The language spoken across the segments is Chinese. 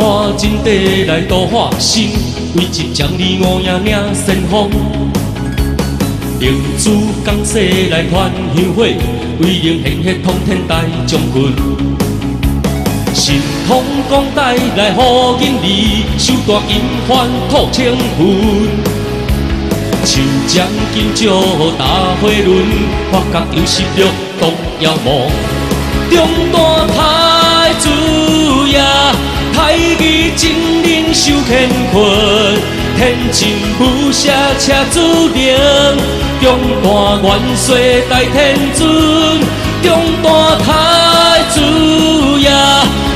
花真地来度化身，为一将你五爷领先锋。领主江西来传香火，威灵显赫通天大将军。神通广大来护引你，手大金环吐清魂。手将金石大花轮，发觉有实力动妖魔。中大太子爷，太乙真人受乾坤，天真武侠车子灵，中大元帅大天尊，中大太子爷，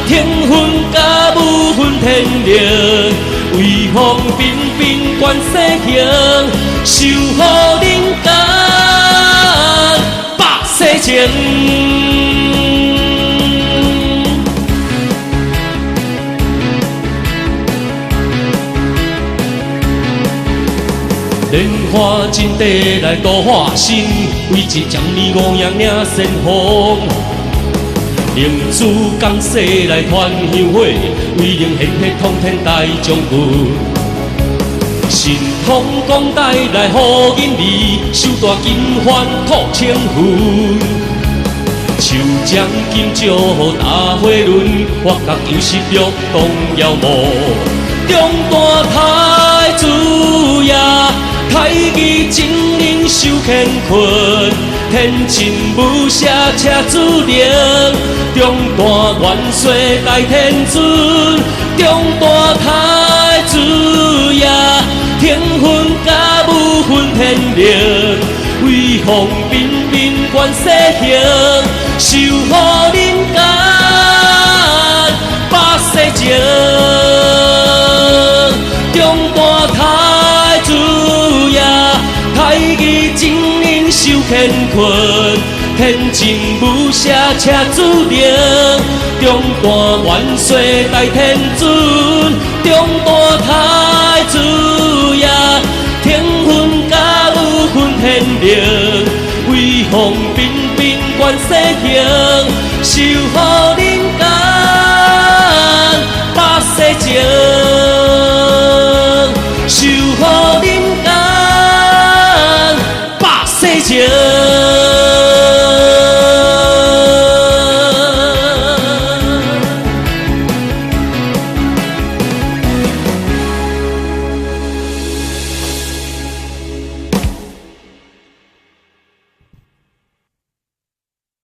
天分甲武分天灵，威风彬彬观世行，守护人间百世情。莲花真地来度化身，为一将你五爷领先锋。领主江西来传香火，威灵显赫通天大将军。神通广大来护引你，手大金环吐清魂。手将金石大花轮，发觉有实力动妖魔。中大太子爷，太乙真人受乾坤，天真武侠车子灵，中大元帅大天尊，中大太子爷，天分甲武分天灵，威风彬彬观世行，守护人间百世情。中大太子爷，太乙真人受乾坤，天真武侠车子灵，中大元帅大天尊，中大太子爷，天分甲武分天灵，威风彬彬观世行，守护人间百世情。守护人间百世情。